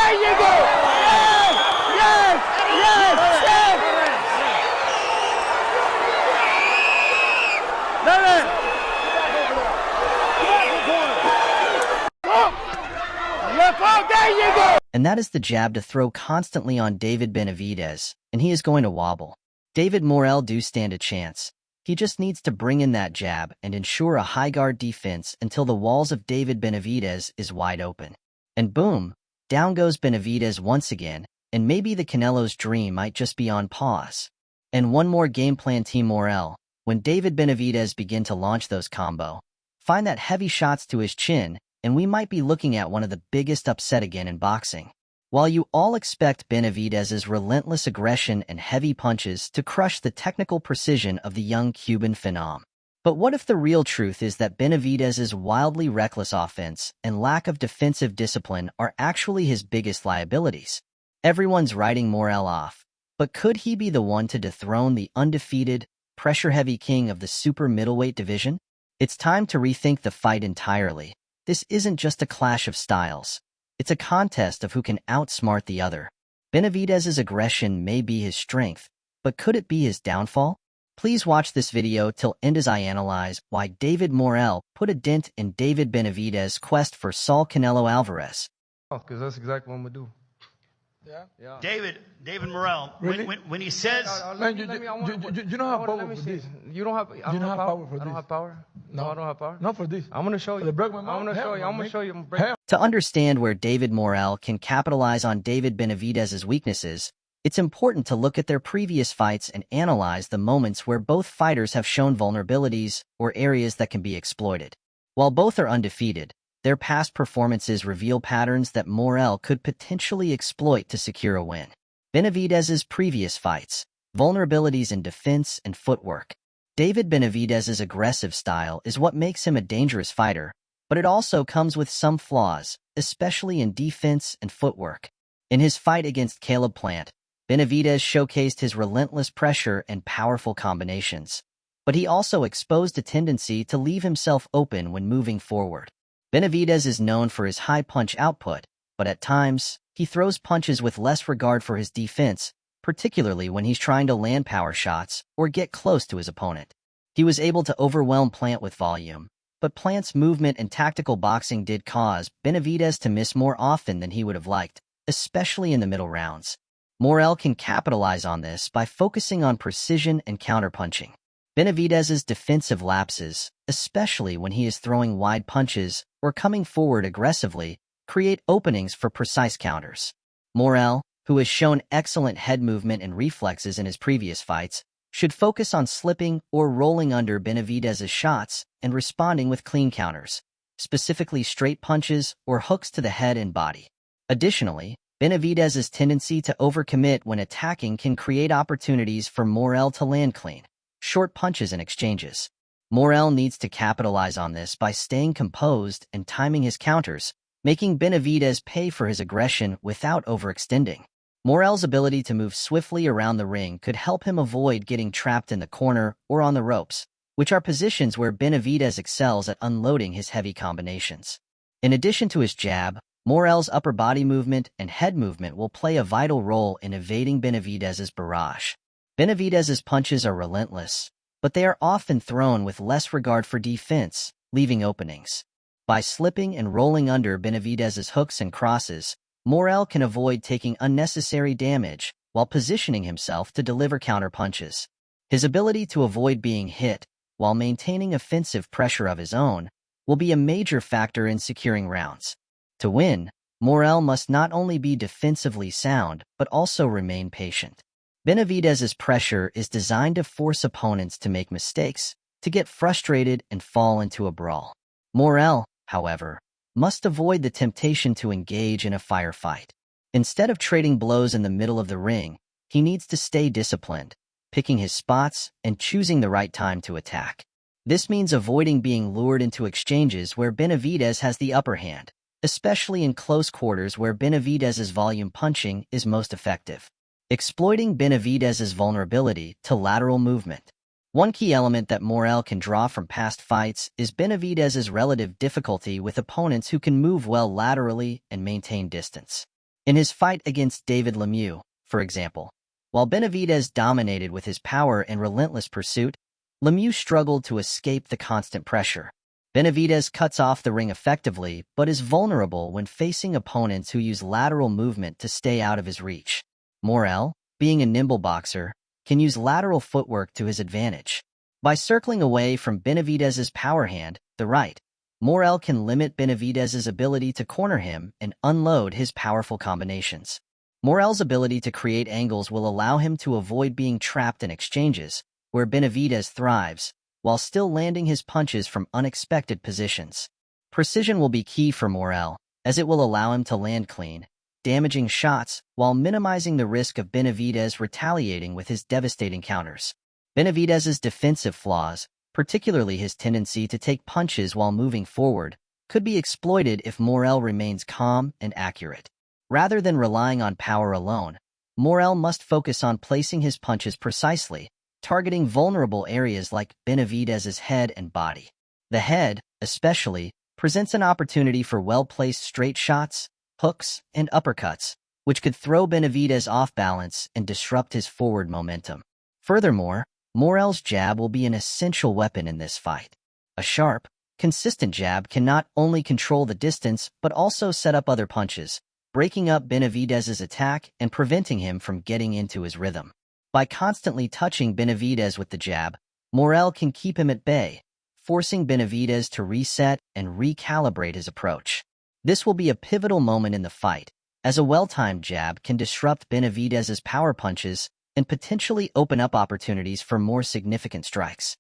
there you go! Yes! Yes! Yes! Yes! There you go! And that is the jab to throw constantly on David Benavidez, and he is going to wobble. David Morrell do stand a chance. He just needs to bring in that jab and ensure a high guard defense until the walls of David Benavidez is wide open. And boom, down goes Benavidez once again, and maybe the Canelo's dream might just be on pause. And one more game plan, Team Morrell. When David Benavidez begin to launch those combo, find that heavy shots to his chin, and we might be looking at one of the biggest upset again in boxing. While you all expect Benavidez's relentless aggression and heavy punches to crush the technical precision of the young Cuban phenom. But what if the real truth is that Benavidez's wildly reckless offense and lack of defensive discipline are actually his biggest liabilities? Everyone's writing Morrell off, but could he be the one to dethrone the undefeated, pressure-heavy king of the super middleweight division? It's time to rethink the fight entirely. This isn't just a clash of styles. It's a contest of who can outsmart the other. Benavidez's aggression may be his strength, but could it be his downfall? Please watch this video till end as I analyze why David Morrell put a dent in David Benavidez's quest for Saul Canelo Alvarez. Because that's exactly what I'm going to do. Yeah. David Morrell, Really? when he says... Man, you don't have power for this. You don't have, You don't have power for this. I don't have power? No, I don't have power? Not for this. I'm going to show you. For the break my I'm mouth? going to show you. Hell, I'm going to man. show you. Hell. To understand where David Morrell can capitalize on David Benavidez's weaknesses, it's important to look at their previous fights and analyze the moments where both fighters have shown vulnerabilities or areas that can be exploited. While both are undefeated, their past performances reveal patterns that Morrell could potentially exploit to secure a win. Benavidez's previous fights, vulnerabilities in defense and footwork. David Benavidez's aggressive style is what makes him a dangerous fighter, but it also comes with some flaws, especially in defense and footwork. In his fight against Caleb Plant, Benavidez showcased his relentless pressure and powerful combinations, but he also exposed a tendency to leave himself open when moving forward. Benavidez is known for his high punch output, but at times, he throws punches with less regard for his defense, particularly when he's trying to land power shots or get close to his opponent. He was able to overwhelm Plant with volume, but Plant's movement and tactical boxing did cause Benavidez to miss more often than he would have liked, especially in the middle rounds. Morrell can capitalize on this by focusing on precision and counterpunching. Benavidez's defensive lapses, especially when he is throwing wide punches or coming forward aggressively, create openings for precise counters. Morrell, who has shown excellent head movement and reflexes in his previous fights, should focus on slipping or rolling under Benavidez's shots and responding with clean counters, specifically straight punches or hooks to the head and body. Additionally, Benavidez's tendency to overcommit when attacking can create opportunities for Morrell to land clean, short punches and exchanges. Morrell needs to capitalize on this by staying composed and timing his counters, making Benavidez pay for his aggression without overextending. Morrell's ability to move swiftly around the ring could help him avoid getting trapped in the corner or on the ropes, which are positions where Benavidez excels at unloading his heavy combinations. In addition to his jab, Morrell's upper body movement and head movement will play a vital role in evading Benavidez's barrage. Benavidez's punches are relentless, but they are often thrown with less regard for defense, leaving openings. By slipping and rolling under Benavidez's hooks and crosses, Morrell can avoid taking unnecessary damage while positioning himself to deliver counterpunches. His ability to avoid being hit while maintaining offensive pressure of his own will be a major factor in securing rounds. To win, Morrell must not only be defensively sound but also remain patient. Benavidez's pressure is designed to force opponents to make mistakes, to get frustrated and fall into a brawl. Morrell, however, must avoid the temptation to engage in a firefight. Instead of trading blows in the middle of the ring, he needs to stay disciplined, picking his spots and choosing the right time to attack. This means avoiding being lured into exchanges where Benavidez has the upper hand, especially in close quarters where Benavidez's volume punching is most effective. Exploiting Benavidez's vulnerability to lateral movement. One key element that Morrell can draw from past fights is Benavidez's relative difficulty with opponents who can move well laterally and maintain distance. In his fight against David Lemieux, for example, while Benavidez dominated with his power and relentless pursuit, Lemieux struggled to escape the constant pressure. Benavidez cuts off the ring effectively, but is vulnerable when facing opponents who use lateral movement to stay out of his reach. Morrell, being a nimble boxer, can use lateral footwork to his advantage. By circling away from Benavidez's power hand, the right, Morrell can limit Benavidez's ability to corner him and unload his powerful combinations. Morrell's ability to create angles will allow him to avoid being trapped in exchanges, where Benavidez thrives, while still landing his punches from unexpected positions. Precision will be key for Morrell, as it will allow him to land clean, damaging shots while minimizing the risk of Benavidez retaliating with his devastating counters. Benavidez's defensive flaws, particularly his tendency to take punches while moving forward, could be exploited if Morrell remains calm and accurate. Rather than relying on power alone, Morrell must focus on placing his punches precisely, targeting vulnerable areas like Benavidez's head and body. The head, especially, presents an opportunity for well-placed straight shots, hooks, and uppercuts, which could throw Benavidez off balance and disrupt his forward momentum. Furthermore, Morrell's jab will be an essential weapon in this fight. A sharp, consistent jab can not only control the distance but also set up other punches, breaking up Benavidez's attack and preventing him from getting into his rhythm. By constantly touching Benavidez with the jab, Morrell can keep him at bay, forcing Benavidez to reset and recalibrate his approach. This will be a pivotal moment in the fight, as a well-timed jab can disrupt Benavidez's power punches and potentially open up opportunities for more significant strikes.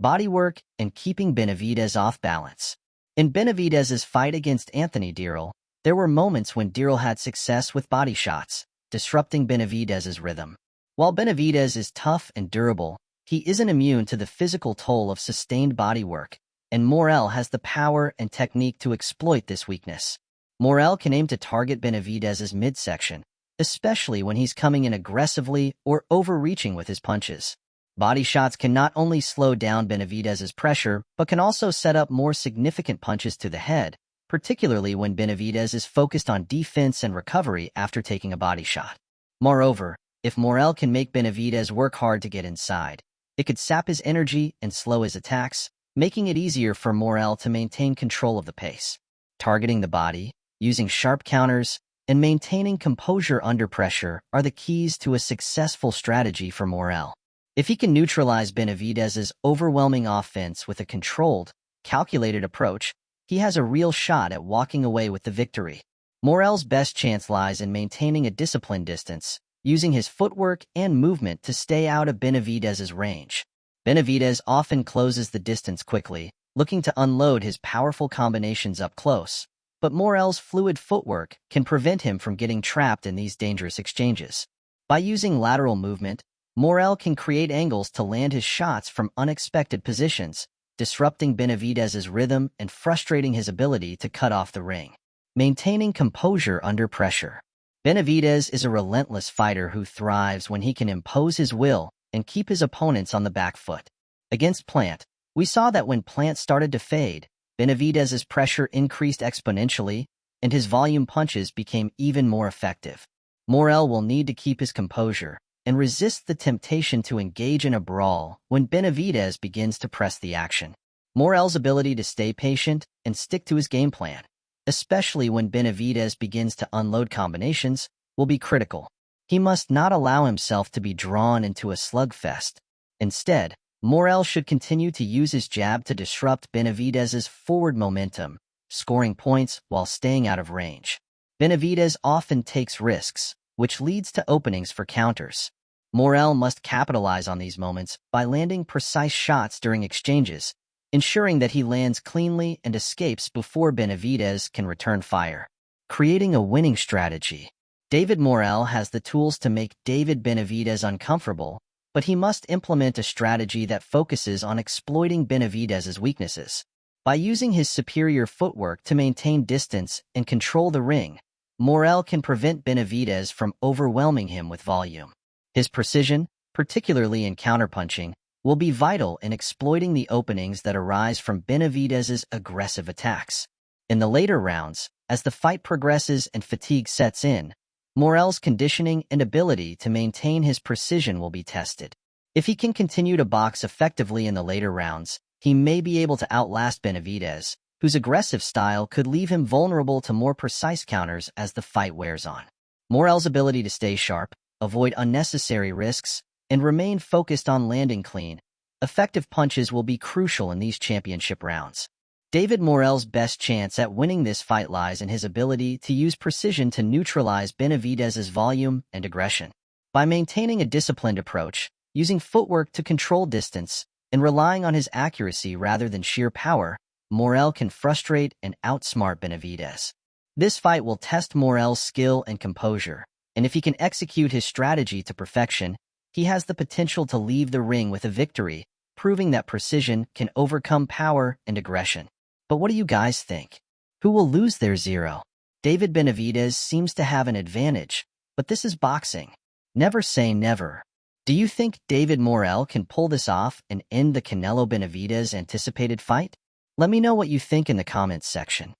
Bodywork and keeping Benavidez off balance. In Benavidez's fight against Anthony Dirrell, there were moments when Dirrell had success with body shots, disrupting Benavidez's rhythm. While Benavidez is tough and durable, he isn't immune to the physical toll of sustained bodywork, and Morrell has the power and technique to exploit this weakness. Morrell can aim to target Benavidez's midsection, especially when he's coming in aggressively or overreaching with his punches. Body shots can not only slow down Benavidez's pressure, but can also set up more significant punches to the head, particularly when Benavidez is focused on defense and recovery after taking a body shot. Moreover, if Morrell can make Benavidez work hard to get inside, it could sap his energy and slow his attacks, making it easier for Morrell to maintain control of the pace. Targeting the body, using sharp counters, and maintaining composure under pressure are the keys to a successful strategy for Morrell. If he can neutralize Benavidez's overwhelming offense with a controlled, calculated approach, he has a real shot at walking away with the victory. Morrell's best chance lies in maintaining a disciplined distance, using his footwork and movement to stay out of Benavidez's range. Benavidez often closes the distance quickly, looking to unload his powerful combinations up close, but Morrell's fluid footwork can prevent him from getting trapped in these dangerous exchanges. By using lateral movement, Morrell can create angles to land his shots from unexpected positions, disrupting Benavidez's rhythm and frustrating his ability to cut off the ring. Maintaining composure under pressure. Benavidez is a relentless fighter who thrives when he can impose his will and keep his opponents on the back foot. Against Plant, we saw that when Plant started to fade, Benavidez's pressure increased exponentially, and his volume punches became even more effective. Morrell will need to keep his composure and resist the temptation to engage in a brawl when Benavidez begins to press the action. Morrell's ability to stay patient and stick to his game plan, especially when Benavidez begins to unload combinations, will be critical. He must not allow himself to be drawn into a slugfest. Instead, Morrell should continue to use his jab to disrupt Benavidez's forward momentum, scoring points while staying out of range. Benavidez often takes risks, which leads to openings for counters. Morrell must capitalize on these moments by landing precise shots during exchanges, ensuring that he lands cleanly and escapes before Benavidez can return fire. Creating a winning strategy. David Morrell has the tools to make David Benavidez uncomfortable, but he must implement a strategy that focuses on exploiting Benavidez's weaknesses. By using his superior footwork to maintain distance and control the ring, Morrell can prevent Benavidez from overwhelming him with volume. His precision, particularly in counterpunching, will be vital in exploiting the openings that arise from Benavidez's aggressive attacks. In the later rounds, as the fight progresses and fatigue sets in, Morrell's conditioning and ability to maintain his precision will be tested. If he can continue to box effectively in the later rounds, he may be able to outlast Benavidez, whose aggressive style could leave him vulnerable to more precise counters as the fight wears on. Morrell's ability to stay sharp, avoid unnecessary risks, and remain focused on landing clean, effective punches will be crucial in these championship rounds. David Morrell's best chance at winning this fight lies in his ability to use precision to neutralize Benavidez's volume and aggression. By maintaining a disciplined approach, using footwork to control distance, and relying on his accuracy rather than sheer power, Morrell can frustrate and outsmart Benavidez. This fight will test Morrell's skill and composure, and if he can execute his strategy to perfection, he has the potential to leave the ring with a victory, proving that precision can overcome power and aggression. But what do you guys think? Who will lose their zero? David Benavidez seems to have an advantage, but this is boxing. Never say never. Do you think David Morrell can pull this off and end the Canelo Benavidez anticipated fight? Let me know what you think in the comments section.